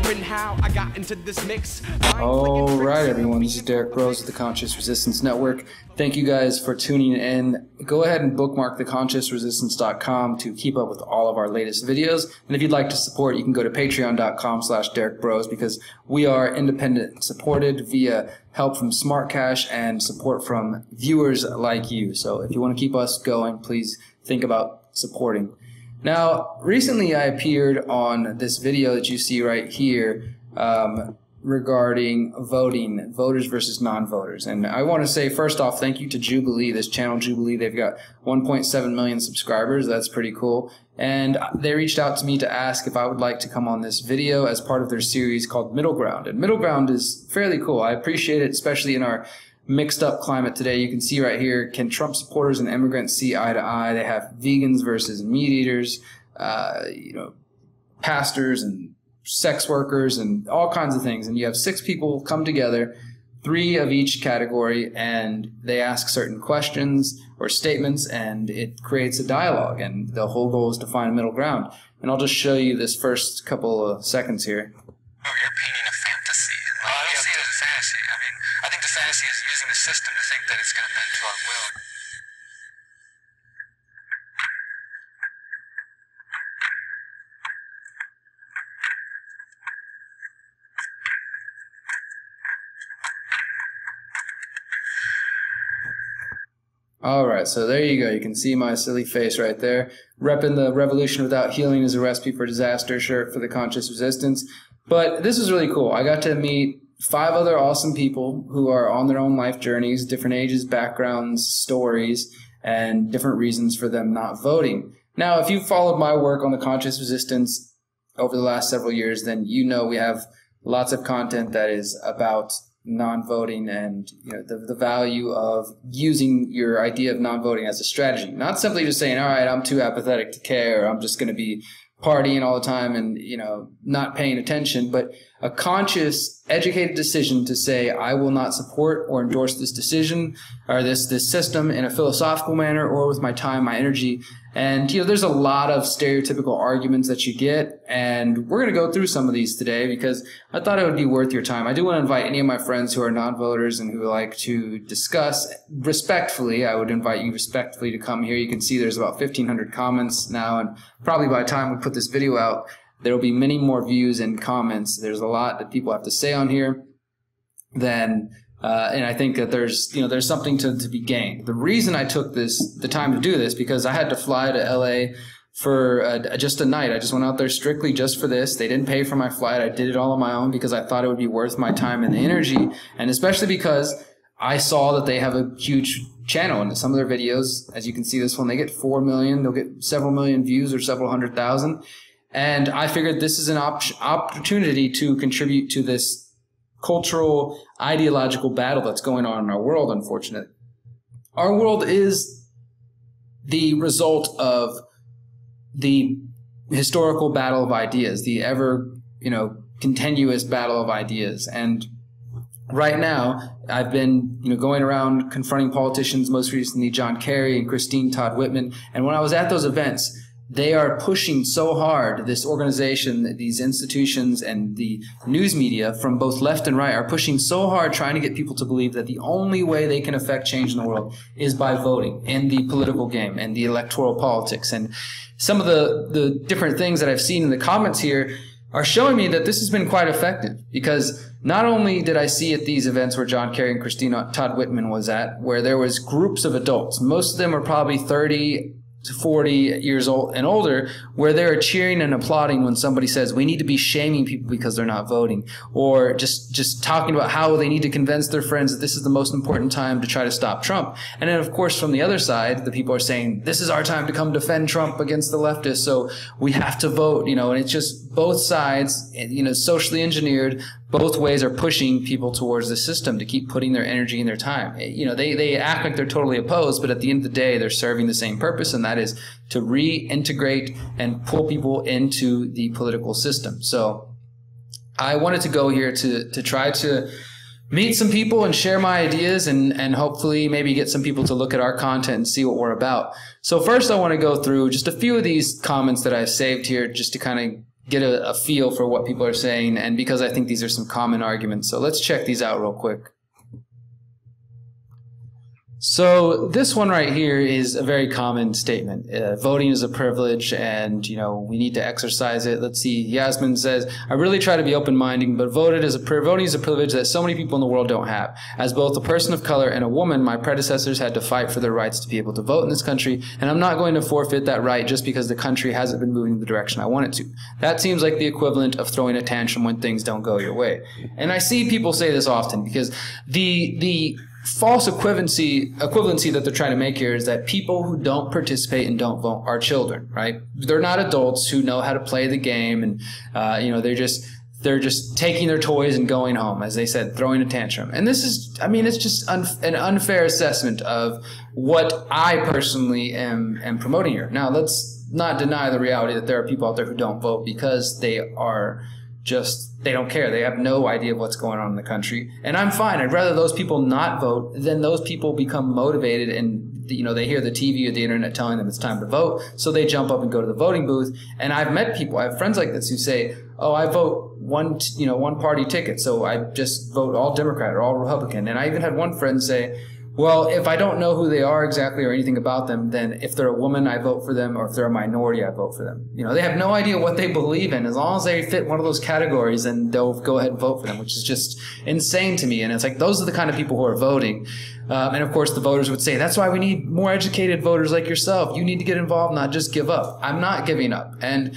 wondering how I got into this mix. All right, everyone, this is Derek Bros with the Conscious Resistance Network. Thank you guys for tuning in. Go ahead and bookmark theconsciousresistance.com to keep up with all of our latest videos. And if you'd like to support, you can go to patreon.com/DerekBros, because we are independent supported via help from Smart Cash and support from viewers like you. So if you want to keep us going, please think about supporting. Now, recently I appeared on this video that you see right here regarding voting, voters versus non-voters. And I want to say, first off, thank you to Jubilee, this channel Jubilee. They've got 1.7 million subscribers. That's pretty cool. And they reached out to me to ask if I would like to come on this video as part of their series called Middle Ground. And Middle Ground is fairly cool. I appreciate it, especially in our mixed up climate today. You can see right here, can Trump supporters and immigrants see eye to eye? They have vegans versus meat eaters, pastors and sex workers and all kinds of things. And you have 6 people come together, 3 of each category, and they ask certain questions or statements, and it creates a dialogue. And the whole goal is to find a middle ground. And I'll just show you this first couple of seconds here. Oh, you're painting a fantasy. I don't see it as a fantasy. I mean, I think the fantasy is using the system to think that it's going to bend to our will. All right, so there you go. You can see my silly face right there. Repping the Revolution Without Healing is a Recipe for Disaster shirt for the Conscious Resistance. But this was really cool. I got to meet 5 other awesome people who are on their own life journeys, different ages, backgrounds, stories, and different reasons for them not voting. Now, if you've followed my work on the Conscious Resistance over the last several years, then you know we have lots of content that is about non-voting and the value of using your idea of non-voting as a strategy. Not simply just saying, all right, I'm too apathetic to care, I'm just going to be partying all the time and not paying attention, but a conscious, educated decision to say, I will not support or endorse this decision or this system in a philosophical manner or with my time, my energy. And there's a lot of stereotypical arguments that you get, and we're going to go through some of these today because I thought it would be worth your time. I do want to invite any of my friends who are non-voters and who like to discuss respectfully. I would invite you respectfully to come here. You can see there's about 1,500 comments now, and probably by the time we put this video out, there will be many more views and comments. There's a lot that people have to say on here. And I think that there's something to be gained. The reason I took the time to do this, because I had to fly to LA for just a night. I just went out there strictly just for this. They didn't pay for my flight. I did it all on my own because I thought it would be worth my time and the energy, and especially because I saw that they have a huge channel, and some of their videos, as you can see this one, they get 4 million. They'll get several million views or several 100,000. And I figured this is an opportunity to contribute to this cultural, ideological battle that's going on in our world, unfortunately. Our world is the result of the historical battle of ideas, the ever, continuous battle of ideas. And right now, I've been, going around confronting politicians, most recently John Kerry and Christine Todd Whitman. And when I was at those events, they are pushing so hard, this organization, these institutions, and the news media from both left and right are pushing so hard trying to get people to believe that the only way they can affect change in the world is by voting in the political game and the electoral politics. And some of the different things that I've seen in the comments here are showing me that this has been quite effective, because not only did I see at these events where John Kerry and Christine Todd Whitman was at, where there was groups of adults, most of them are probably 30 to 40 years old and older, where they're cheering and applauding when somebody says we need to be shaming people because they're not voting, or just talking about how they need to convince their friends that this is the most important time to try to stop Trump. And then, of course, from the other side, the people are saying this is our time to come defend Trump against the leftists, so we have to vote, and it's just both sides, socially engineered. Both ways are pushing people towards the system to keep putting their energy and their time. They act like they're totally opposed, but at the end of the day, they're serving the same purpose, and that is to reintegrate and pull people into the political system. So I wanted to go here to try to meet some people and share my ideas, and hopefully maybe get some people to look at our content and see what we're about. So first I want to go through just a few of these comments that I've saved here just to kind of get a feel for what people are saying, and because I think these are some common arguments. So let's check these out real quick. So this one right here is a very common statement. Voting is a privilege, and we need to exercise it. Let's see. Yasmin says, "I really try to be open-minded, but voting is a privilege that so many people in the world don't have. As both a person of color and a woman, my predecessors had to fight for their rights to be able to vote in this country, and I'm not going to forfeit that right just because the country hasn't been moving in the direction I want it to. That seems like the equivalent of throwing a tantrum when things don't go your way." And I see people say this often because the false equivalency that they're trying to make here is that people who don't participate and don't vote are children, right? They're not adults who know how to play the game, and they're just taking their toys and going home, as they said, throwing a tantrum. And this is, it's just an unfair assessment of what I personally am promoting here. Now, let's not deny the reality that there are people out there who don't vote because they don't care. They have no idea of what's going on in the country. And I'm fine. I'd rather those people not vote than those people become motivated and, they hear the TV or the internet telling them it's time to vote. So they jump up and go to the voting booth. And I've met people, I have friends like this who say, "Oh, I vote one party ticket. So I just vote all Democrat or all Republican." And I even had one friend say, "Well, if I don't know who they are exactly or anything about them, then if they're a woman, I vote for them, or if they're a minority, I vote for them." They have no idea what they believe in. As long as they fit one of those categories, then they'll go ahead and vote for them, which is just insane to me. And it's like, those are the kind of people who are voting. And of course, the voters would say, "That's why we need more educated voters like yourself. You need to get involved, not just give up." I'm not giving up. And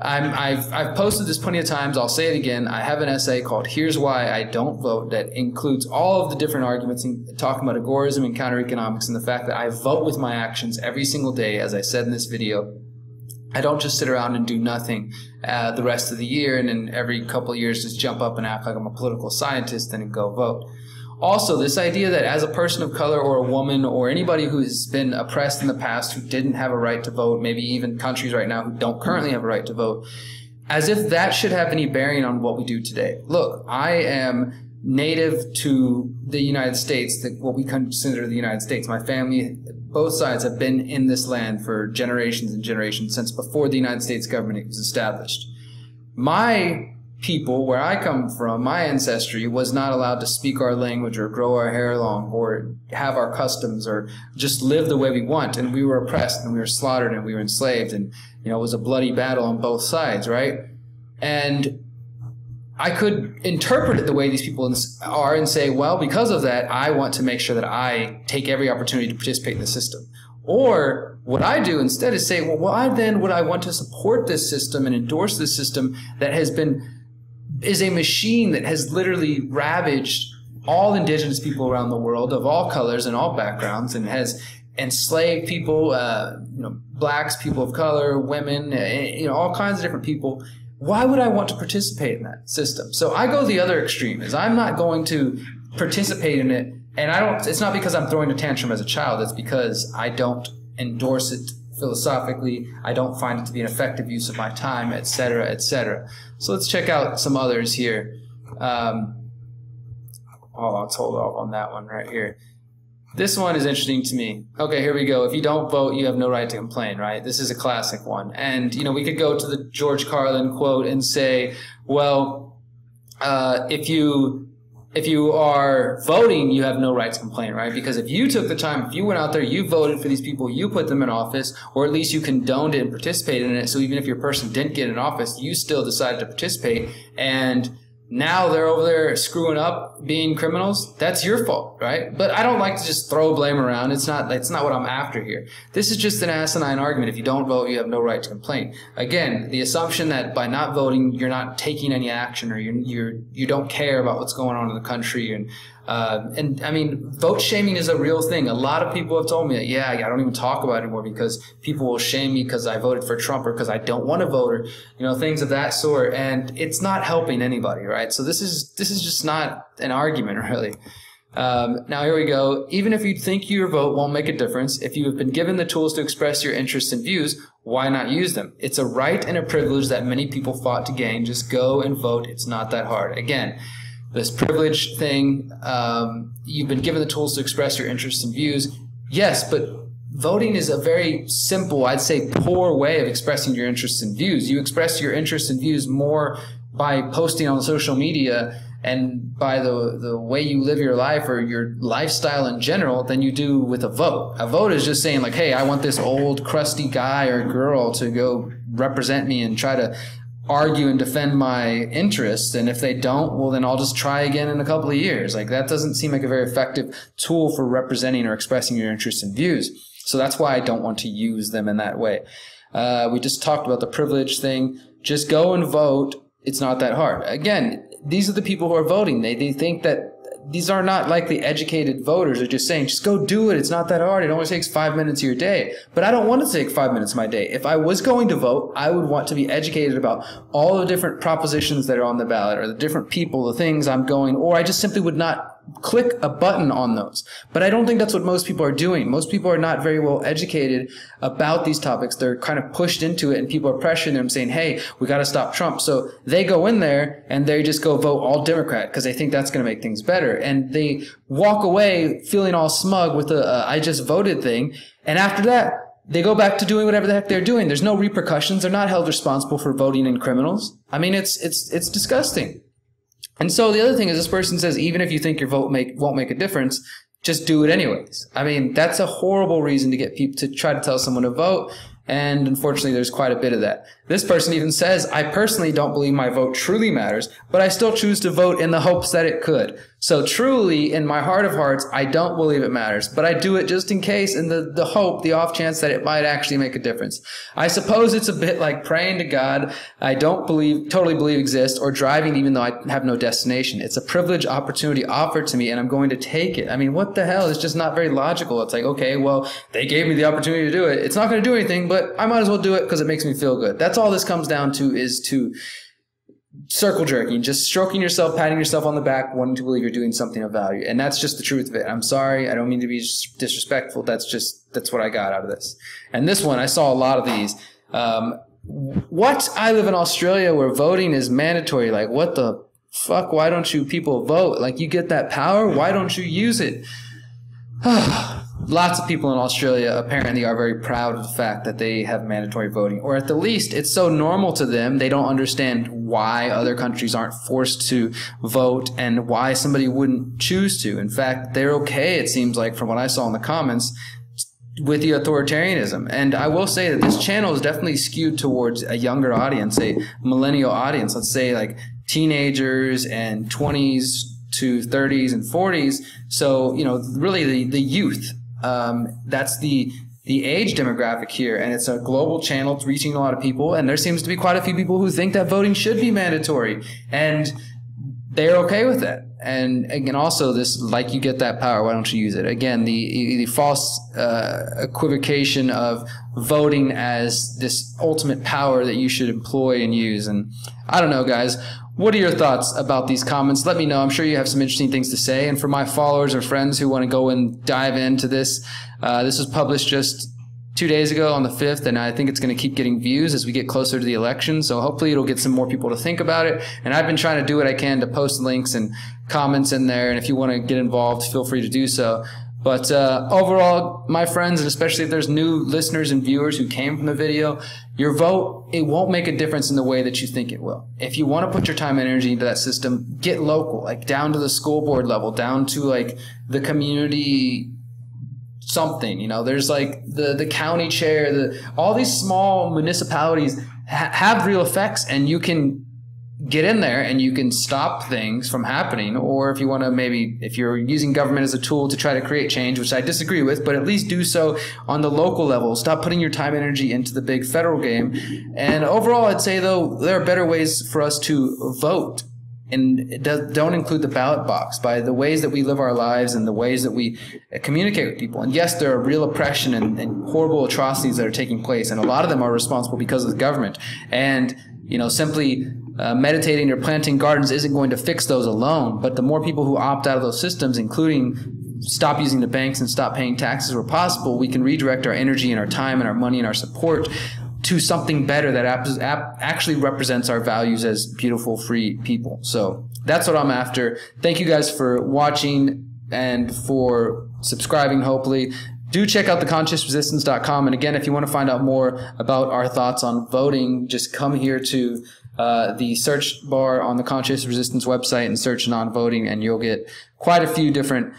I've posted this plenty of times. I'll say it again. I have an essay called "Here's Why I Don't Vote" that includes all of the different arguments talking about agorism and counter-economics and the fact that I vote with my actions every single day, as I said in this video. I don't just sit around and do nothing the rest of the year and then every couple of years just jump up and act like I'm a political scientist and go vote. Also, this idea that as a person of color or a woman or anybody who has been oppressed in the past who didn't have a right to vote, maybe even countries right now who don't currently have a right to vote, as if that should have any bearing on what we do today. Look, I am native to the United States, what we consider the United States. My family, both sides, have been in this land for generations and generations, since before the United States government was established. My people, where I come from, my ancestry was not allowed to speak our language or grow our hair long or have our customs or just live the way we want. And we were oppressed and we were slaughtered and we were enslaved, and it was a bloody battle on both sides, right? And I could interpret it the way these people are and say, well, because of that, I want to make sure that I take every opportunity to participate in the system. Or what I do instead is say, well, why then would I want to support this system and endorse this system that is a machine that has literally ravaged all indigenous people around the world of all colors and all backgrounds, and has enslaved people, blacks, people of color, women, all kinds of different people. Why would I want to participate in that system? So I go the other extreme, is I'm not going to participate in it, and it's not because I'm throwing a tantrum as a child, it's because I don't endorse it philosophically, I don't find it to be an effective use of my time, etc., etc. So let's check out some others here. Let's hold off on that one right here. This one is interesting to me. Okay, here we go. If you don't vote, you have no right to complain, right? This is a classic one. And, we could go to the George Carlin quote and say, well, if you are voting, you have no right to complain, right? Because if you took the time, if you went out there, you voted for these people, you put them in office, or at least you condoned it and participated in it. So even if your person didn't get in office, you still decided to participate, and now they're over there screwing up, being criminals. That's your fault, right? But I don't like to just throw blame around. It's not what I'm after here. This is just an asinine argument. If you don't vote, you have no right to complain. Again, the assumption that by not voting, you're not taking any action, or you don't care about what's going on in the country. And I mean, vote shaming is a real thing. A lot of people have told me that, yeah, I don't even talk about it anymore because people will shame me because I voted for Trump or because I don't want to vote, or, things of that sort. And it's not helping anybody, right? So this is just not an argument, really. Now here we go. Even if you think your vote won't make a difference, if you have been given the tools to express your interests and views, why not use them? It's a right and a privilege that many people fought to gain. Just go and vote. It's not that hard. Again, this privilege thing, you've been given the tools to express your interests and views. Yes, but voting is a very simple, I'd say poor way of expressing your interests and views. You express your interests and views more by posting on social media and by the way you live your life or your lifestyle in general than you do with a vote. A vote is just saying like, hey, I want this old crusty guy or girl to go represent me and try to argue and defend my interests. And if they don't, well, then I'll just try again in a couple of years. Like that doesn't seem like a very effective tool for representing or expressing your interests and views. So that's why I don't want to use them in that way. We just talked about the privilege thing. Just go and vote. It's not that hard. Again, these are the people who are voting. They think that these are not likely educated voters. They're just saying, just go do it. It's not that hard. It only takes 5 minutes of your day. But I don't want to take 5 minutes of my day. If I was going to vote, I would want to be educated about all the different propositions that are on the ballot or the different people, the things I'm going, or I just simply would not click a button on those. But I don't think that's what most people are doing. Most people are not very well educated about these topics. They're kind of pushed into it and people are pressuring them saying, hey, we got to stop Trump. So they go in there and they just go vote all Democrat because they think that's going to make things better. And they walk away feeling all smug with the I just voted thing. And after that, they go back to doing whatever the heck they're doing. There's no repercussions. They're not held responsible for voting in criminals. I mean, it's disgusting. And so the other thing is this person says, even if you think your vote won't make a difference, just do it anyways. I mean, that's a horrible reason to get people to try to tell someone to vote. And unfortunately, there's quite a bit of that. This person even says, I personally don't believe my vote truly matters, but I still choose to vote in the hopes that it could. So truly, in my heart of hearts, I don't believe it matters, but I do it just in case in the hope, the off chance that it might actually make a difference. I suppose it's a bit like praying to God I don't totally believe exists or driving even though I have no destination. It's a privileged opportunity offered to me and I'm going to take it. I mean, what the hell? It's just not very logical. It's like, okay, well, they gave me the opportunity to do it. It's not going to do anything, but I might as well do it because it makes me feel good. That's all this comes down to, is to circle jerking, just stroking yourself, patting yourself on the back, wanting to believe you're doing something of value. And that's just the truth of it. I'm sorry. I don't mean to be disrespectful. That's what I got out of this. And this one, I saw a lot of these. What? I live in Australia where voting is mandatory. Like, what the fuck? Why don't you people vote? Like, you get that power. Why don't you use it? Lots of people in Australia apparently are very proud of the fact that they have mandatory voting, or at the least it's so normal to them they don't understand why other countries aren't forced to vote and why somebody wouldn't choose to. In fact, they're okay, it seems like, from what I saw in the comments, with the authoritarianism. And I will say that this channel is definitely skewed towards a younger audience, a millennial audience, let's say like teenagers and 20s to 30s and 40s. So, you know, really the youth. That's the age demographic here, and it's a global channel. It's reaching a lot of people, and there seems to be quite a few people who think that voting should be mandatory, and they're okay with that. And again, also this, like, you get that power, why don't you use it? Again, the false equivocation of voting as this ultimate power that you should employ and use. And I don't know, guys. What are your thoughts about these comments? Let me know. I'm sure you have some interesting things to say. And for my followers or friends who want to go and dive into this, this was published just 2 days ago on the 5th, and I think it's going to keep getting views as we get closer to the election. So hopefully it'll get some more people to think about it. And I've been trying to do what I can to post links and comments in there. And if you want to get involved, feel free to do so. But overall, my friends, and especially if there's new listeners and viewers who came from the video, your vote, it won't make a difference in the way that you think it will. If you want to put your time and energy into that system, get local, like down to the school board level, down to like the community something. You know, there's like the county chair, all these small municipalities have real effects, and you can get in there and you can stop things from happening. Or if you want to, maybe if you're using government as a tool to try to create change, which I disagree with, but at least do so on the local level. Stop putting your time and energy into the big federal game. And overall, I'd say, though, there are better ways for us to vote. And don't include the ballot box, by the ways that we live our lives and the ways that we communicate with people. And yes, there are real oppression and horrible atrocities that are taking place, and a lot of them are responsible because of the government. And, you know, simply meditating or planting gardens isn't going to fix those alone. But the more people who opt out of those systems, including stop using the banks and stop paying taxes where possible, we can redirect our energy and our time and our money and our support to something better that actually represents our values as beautiful, free people. So that's what I'm after. Thank you guys for watching and for subscribing, hopefully. do check out theconsciousresistance.com. And again, if you want to find out more about our thoughts on voting, just come here to the search bar on the Conscious Resistance website and search non-voting, and you'll get quite a few different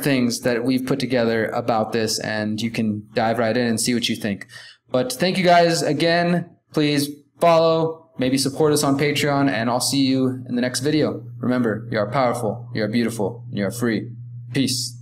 things that we've put together about this, and you can dive right in and see what you think. But thank you guys again. Please follow, maybe support us on Patreon, and I'll see you in the next video. Remember, you are powerful, you are beautiful, and you are free. Peace.